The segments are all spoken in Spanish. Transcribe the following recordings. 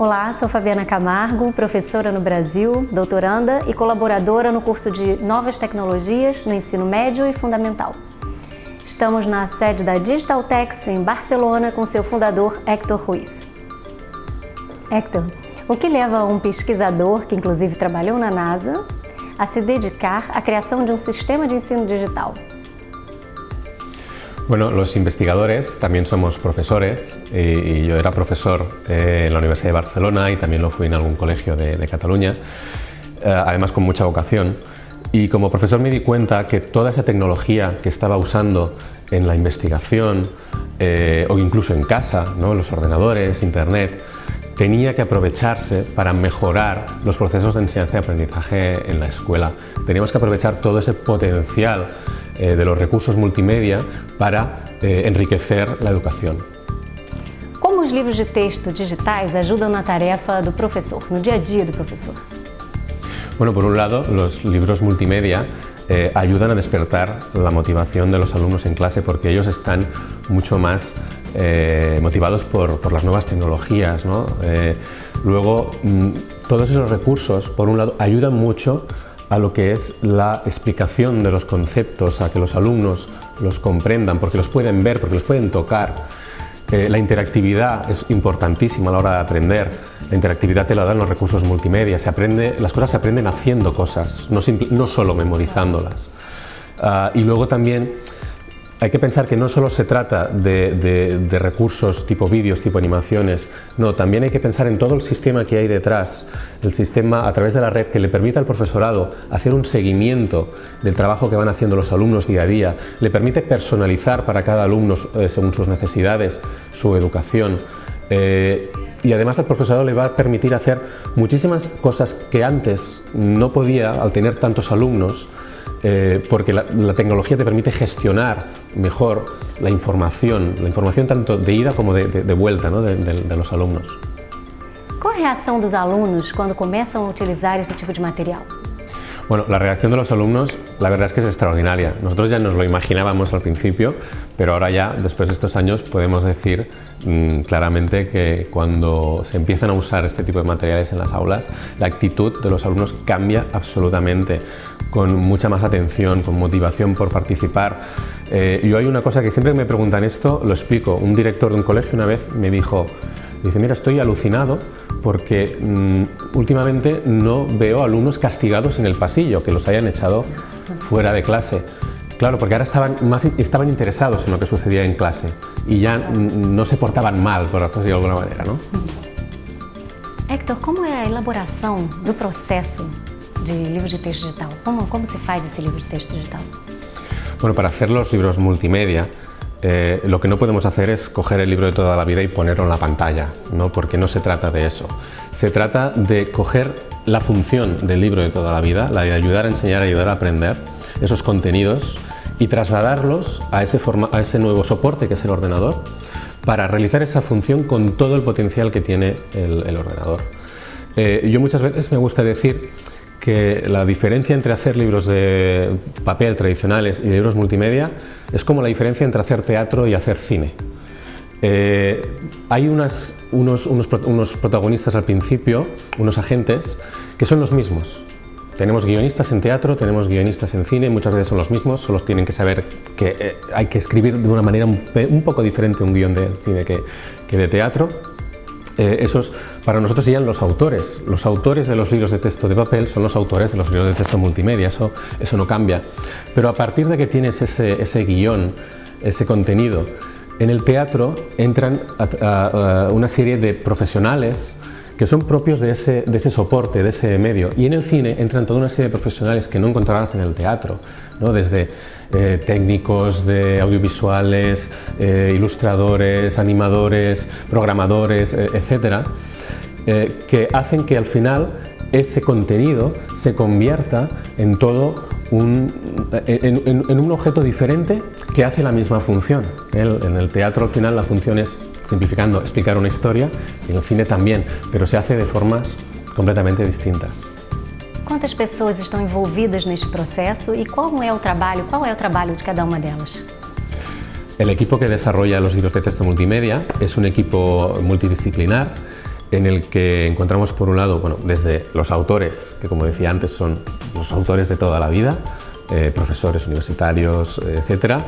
Olá, sou Fabiana Camargo, professora no Brasil, doutoranda e colaboradora no curso de Novas Tecnologias no ensino médio e fundamental. Estamos na sede da Digital Text em Barcelona com seu fundador Héctor Ruiz. Héctor, o que leva um pesquisador, que inclusive trabalhou na NASA, a se dedicar à creación de un sistema de ensino digital? Bueno, los investigadores también somos profesores y yo era profesor en la Universidad de Barcelona y también lo fui en algún colegio de Cataluña, además con mucha vocación. Y como profesor me di cuenta que toda esa tecnología que estaba usando en la investigación o incluso en casa, ¿no? Los ordenadores, internet, tenía que aprovecharse para mejorar los procesos de enseñanza y aprendizaje en la escuela. Teníamos que aprovechar todo ese potencial de los recursos multimedia para enriquecer la educación. Como os livros de texto digitais ajudam na tarefa do professor, no dia a dia do professor? Bueno, por un lado, los libros multimedia ayudan a despertar la motivación de los alumnos en clase porque ellos están mucho más motivados por las nuevas tecnologías, ¿no? Luego, todos esos recursos, por un lado, ayudan mucho a lo que es la explicación de los conceptos, a que los alumnos los comprendan, porque los pueden ver, porque los pueden tocar. La interactividad es importantísima a la hora de aprender. La interactividad te la dan los recursos multimedia. Las cosas se aprenden haciendo cosas, no solo memorizándolas. Y luego también hay que pensar que no solo se trata de recursos tipo vídeos, tipo animaciones, no, también hay que pensar en todo el sistema que hay detrás, el sistema a través de la red que le permita al profesorado hacer un seguimiento del trabajo que van haciendo los alumnos día a día, le permite personalizar para cada alumno según sus necesidades, su educación. Y además al profesorado le va a permitir hacer muchísimas cosas que antes no podía al tener tantos alumnos, porque la tecnología te permite gestionar mejor la información tanto de ida como de vuelta, ¿no? de los alumnos. Qual a reação dos alunos quando começam a utilizar esse tipo de material? Bueno, la reacción de los alumnos, la verdad es que es extraordinaria. Nosotros ya nos lo imaginábamos al principio, pero ahora ya, después de estos años, podemos decir claramente que cuando se empiezan a usar este tipo de materiales en las aulas, la actitud de los alumnos cambia absolutamente, con mucha más atención, con motivación por participar. Yo hay una cosa que siempre que me preguntan esto, lo explico. Un director de un colegio una vez me dice, mira, estoy alucinado porque últimamente no veo alumnos castigados en el pasillo, que los hayan echado fuera de clase. Claro, porque ahora estaban interesados en lo que sucedía en clase y ya no se portaban mal, por decirlo de alguna manera, ¿no? Héctor, como é a elaboração do processo de livros de texto digital? Como se faz esse livro de texto digital? Bueno, para hacer los libros multimedia, lo que no podemos hacer es coger el libro de toda la vida y ponerlo en la pantalla, ¿no? Porque no se trata de eso. Se trata de coger la función del libro de toda la vida, la de ayudar a enseñar, ayudar a aprender esos contenidos y trasladarlos a ese nuevo soporte que es el ordenador para realizar esa función con todo el potencial que tiene el ordenador. Yo muchas veces me gusta decir que la diferencia entre hacer libros de papel tradicionales y libros multimedia es como la diferencia entre hacer teatro y hacer cine. Hay unos protagonistas al principio, unos agentes, que son los mismos. Tenemos guionistas en teatro, tenemos guionistas en cine, muchas veces son los mismos, solo tienen que saber que hay que escribir de una manera un poco diferente un guión de cine que de teatro. Esos para nosotros serían los autores. Los autores de los libros de texto de papel son los autores de los libros de texto multimedia, eso no cambia. Pero a partir de que tienes ese guión, ese contenido, en el teatro entran una serie de profesionales que son propios de ese soporte, de ese medio, y en el cine entran toda una serie de profesionales que no encontrarás en el teatro, ¿no? Desde técnicos de audiovisuales, ilustradores, animadores, programadores, etcétera, que hacen que al final ese contenido se convierta en todo en un objeto diferente que hace la misma función. En el teatro al final la función es, simplificando, explicar una historia, y en el cine también, pero se hace de formas completamente distintas. Quantas pessoas estão envolvidas neste processo e qual é o trabalho de cada uma delas? El equipo que desarrolla los libros de texto multimedia es un equipo multidisciplinar en el que encontramos por un lado, bueno, desde los autores, que como decía antes son los autores de toda la vida, profesores universitarios, etcétera.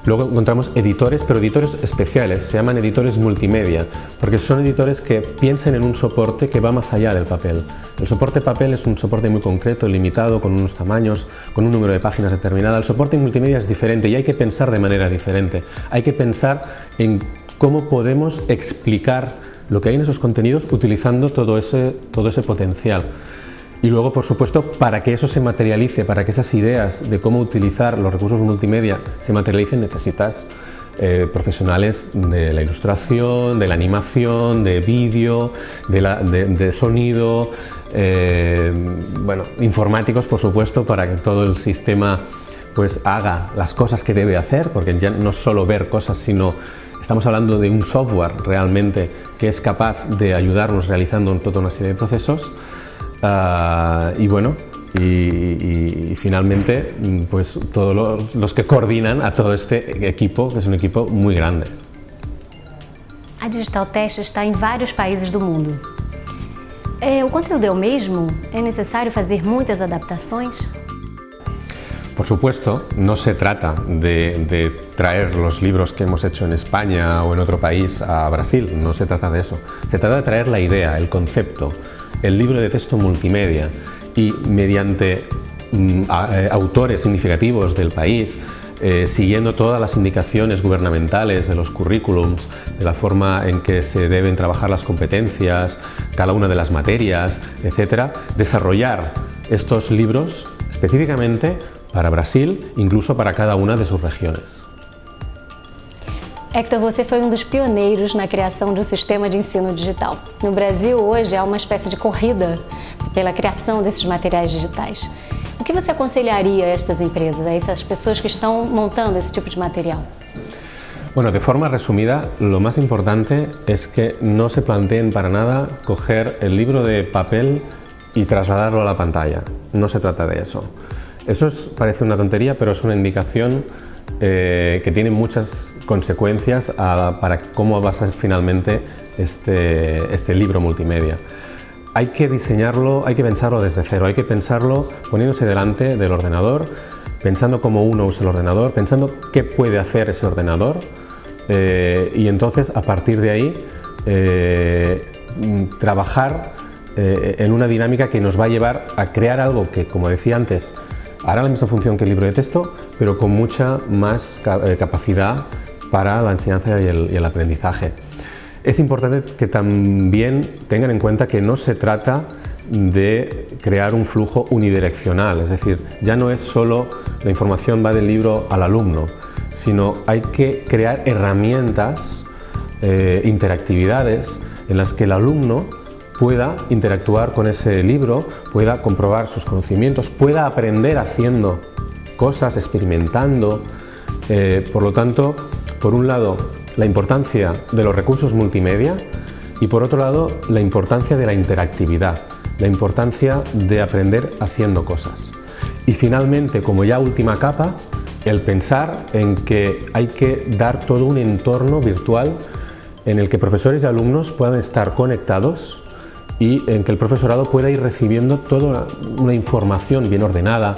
Luego encontramos editores, pero editores especiales, se llaman editores multimedia, porque son editores que piensan en un soporte que va más allá del papel. El soporte papel es un soporte muy concreto, limitado, con unos tamaños, con un número de páginas determinada. El soporte multimedia es diferente y hay que pensar de manera diferente. Hay que pensar en cómo podemos explicar lo que hay en esos contenidos utilizando todo ese potencial. Y luego, por supuesto, para que eso se materialice, para que esas ideas de cómo utilizar los recursos multimedia se materialicen, necesitas profesionales de la ilustración, de la animación, de vídeo, de sonido, bueno, informáticos, por supuesto, para que todo el sistema pues haga las cosas que debe hacer, porque ya no solo ver cosas, sino estamos hablando de un software realmente que es capaz de ayudarnos realizando toda una serie de procesos. Y bueno, y finalmente pues todos los que coordinan a todo este equipo, que es un equipo muy grande. A Digital Test está em vários países do mundo. O conteúdo é o mesmo? É necessário fazer muitas adaptações? Por supuesto, no se trata de traer los libros que hemos hecho en España o en otro país a Brasil, no se trata de eso. Se trata de traer la idea, el concepto, el libro de texto multimedia y mediante autores significativos del país, siguiendo todas las indicaciones gubernamentales de los currículums, de la forma en que se deben trabajar las competencias, cada una de las materias, etc., desarrollar estos libros específicamente para Brasil, incluso para cada una de sus regiones. Hector, você foi dos pioneiros na criação de um sistema de ensino digital. No Brasil, hoje, há uma espécie de corrida pela criação desses materiais digitais. O que você aconselharia a estas empresas, a essas pessoas que estão montando esse tipo de material? Bueno, de forma resumida, lo más importante es que no se planteen para nada coger el libro de papel y trasladarlo a la pantalla. No se trata de eso. Eso parece una tontería, pero es una indicación que tiene muchas consecuencias para cómo va a ser finalmente este libro multimedia. Hay que diseñarlo, hay que pensarlo desde cero, hay que pensarlo poniéndose delante del ordenador, pensando cómo uno usa el ordenador, pensando qué puede hacer ese ordenador y entonces a partir de ahí trabajar en una dinámica que nos va a llevar a crear algo que, como decía antes, hará la misma función que el libro de texto, pero con mucha más capacidad para la enseñanza y el aprendizaje. Es importante que también tengan en cuenta que no se trata de crear un flujo unidireccional, es decir, ya no es solo la información va del libro al alumno, sino hay que crear herramientas, interactividades en las que el alumno pueda interactuar con ese libro, pueda comprobar sus conocimientos, pueda aprender haciendo cosas, experimentando. Por lo tanto, por un lado, la importancia de los recursos multimedia y por otro lado, la importancia de la interactividad, la importancia de aprender haciendo cosas. Y finalmente, como ya última capa, el pensar en que hay que dar todo un entorno virtual en el que profesores y alumnos puedan estar conectados y en que el profesorado pueda ir recibiendo toda una información bien ordenada,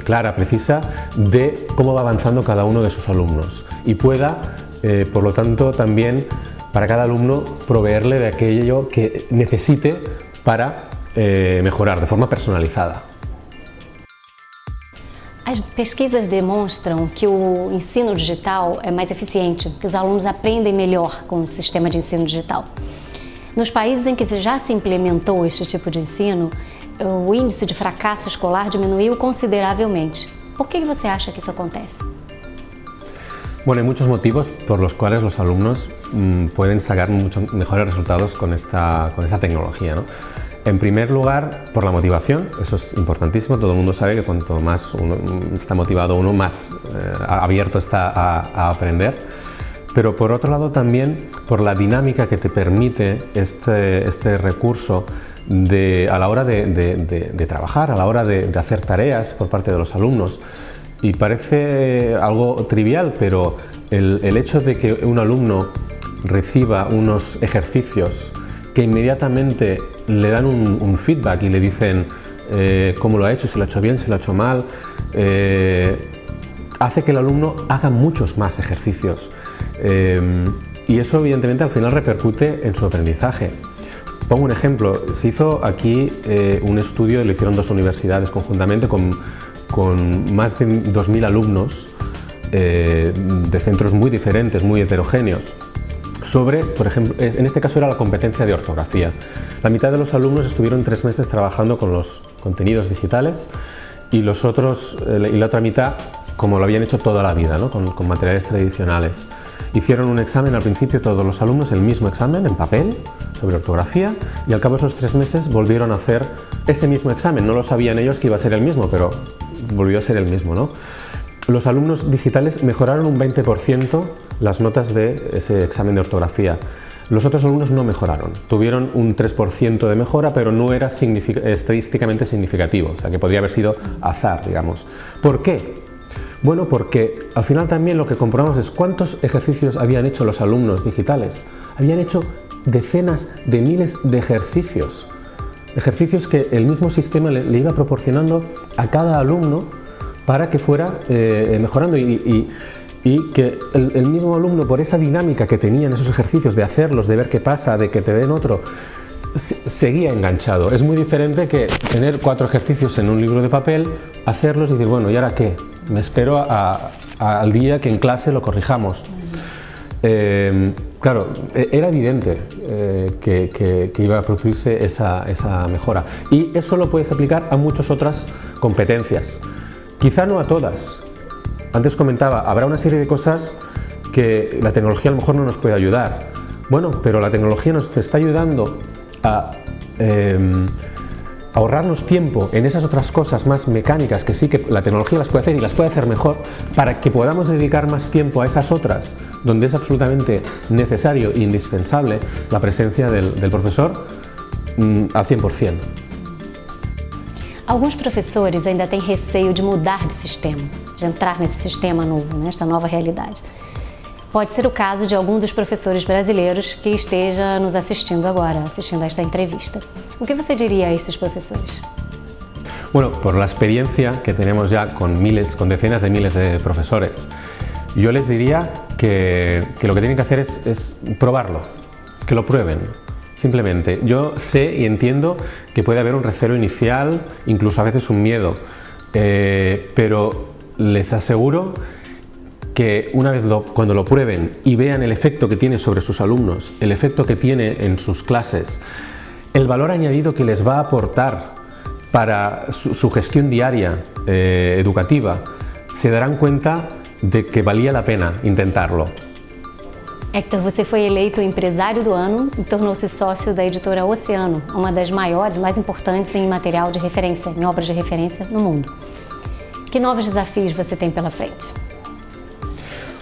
clara, precisa, de cómo va avanzando cada uno de sus alumnos y pueda, por lo tanto, también para cada alumno proveerle de aquello que necesite para mejorar de forma personalizada. As pesquisas demonstram que o ensino digital é mais eficiente, que os alunos aprendem melhor com o sistema de ensino digital. Nos países em que já se implementou este tipo de ensino, o índice de fracasso escolar diminuiu consideravelmente. Por que você acha que isso acontece? Bueno, hay muchos motivos por los cuales los alumnos pueden sacar muchos mejores resultados con esta tecnología, ¿no? En primer lugar, por la motivación, eso es importantísimo, todo el mundo sabe que cuanto más uno está motivado uno, más abierto está a aprender. Pero por otro lado también por la dinámica que te permite este recurso a la hora de trabajar, a la hora de hacer tareas por parte de los alumnos. Y parece algo trivial, pero el hecho de que un alumno reciba unos ejercicios que inmediatamente le dan un feedback y le dicen cómo lo ha hecho, si lo ha hecho bien, si lo ha hecho mal, hace que el alumno haga muchos más ejercicios y eso evidentemente al final repercute en su aprendizaje. Pongo un ejemplo, se hizo aquí un estudio, lo hicieron dos universidades conjuntamente con más de 2.000 alumnos de centros muy diferentes, muy heterogéneos, sobre, por ejemplo, en este caso era la competencia de ortografía. La mitad de los alumnos estuvieron 3 meses trabajando con los contenidos digitales y la otra mitad, como lo habían hecho toda la vida, ¿no? con materiales tradicionales. Hicieron un examen al principio todos los alumnos, el mismo examen en papel sobre ortografía, y al cabo de esos 3 meses volvieron a hacer ese mismo examen. No lo sabían ellos que iba a ser el mismo, pero volvió a ser el mismo, ¿no? Los alumnos digitales mejoraron un 20% las notas de ese examen de ortografía. Los otros alumnos no mejoraron, tuvieron un 3% de mejora, pero no era estadísticamente significativo, o sea que podría haber sido azar, digamos. ¿Por qué? Bueno, porque al final también lo que comprobamos es cuántos ejercicios habían hecho los alumnos digitales. Habían hecho decenas de miles de ejercicios. Ejercicios que el mismo sistema le iba proporcionando a cada alumno para que fuera mejorando y que el mismo alumno, por esa dinámica que tenía en esos ejercicios de hacerlos, de ver qué pasa, de que te den otro, seguía enganchado. Es muy diferente que tener 4 ejercicios en un libro de papel, hacerlos y decir, bueno, ¿y ahora qué? Me espero al día que en clase lo corrijamos. Claro, era evidente que iba a producirse esa mejora, y eso lo puedes aplicar a muchas otras competencias, quizá no a todas. Antes comentaba, habrá una serie de cosas que la tecnología a lo mejor no nos puede ayudar. Bueno, pero la tecnología nos está ayudando a ahorrarnos tiempo en esas otras cosas más mecánicas que sí que la tecnología las puede hacer y las puede hacer mejor, para que podamos dedicar más tiempo a esas otras donde es absolutamente necesario e indispensable la presencia del profesor al 100%. Alguns professores ainda têm receio de mudar de sistema, de entrar nesse sistema novo, nessa nova realidade. Pode ser o caso de algum dos professores brasileiros que esteja nos assistindo agora, assistindo a esta entrevista. O que você diría a esses profesores? Bueno, por la experiencia que tenemos ya con decenas de miles de profesores, yo les diría que lo que tienen que hacer es probarlo, que lo prueben. Simplemente, yo sé y entiendo que puede haber un recelo inicial, incluso a veces un miedo, pero les aseguro que una vez cuando lo prueben y vean el efecto que tiene sobre sus alumnos, el efecto que tiene en sus clases, el valor añadido que les va a aportar para su gestión diaria educativa, se darán cuenta de que valía la pena intentarlo. Héctor, você foi eleito empresário do ano e tornou-se sócio da editora Oceano, uma das maiores e mais importantes em material de referência, em obras de referência no mundo. Que novos desafios você tem pela frente?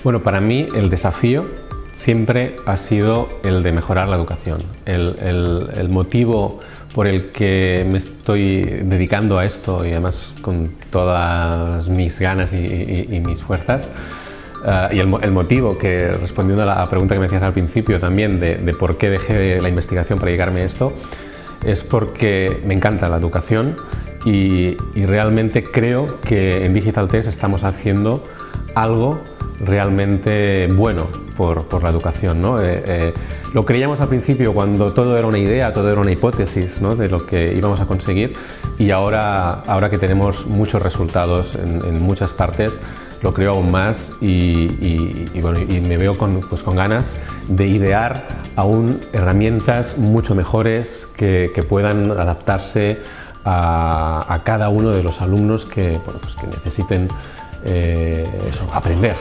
Bueno, para mí el desafío siempre ha sido el de mejorar la educación. El motivo por el que me estoy dedicando a esto, y además con todas mis ganas y mis fuerzas, y el motivo que, respondiendo a la pregunta que me hacías al principio también de por qué dejé la investigación para dedicarme a esto, es porque me encanta la educación y realmente creo que en Digital Text estamos haciendo algo realmente bueno por la educación, ¿no? Lo creíamos al principio cuando todo era una idea, todo era una hipótesis, ¿no?, de lo que íbamos a conseguir, y ahora que tenemos muchos resultados en muchas partes, lo creo aún más y me veo con ganas de idear aún herramientas mucho mejores que puedan adaptarse a cada uno de los alumnos que necesiten aprender.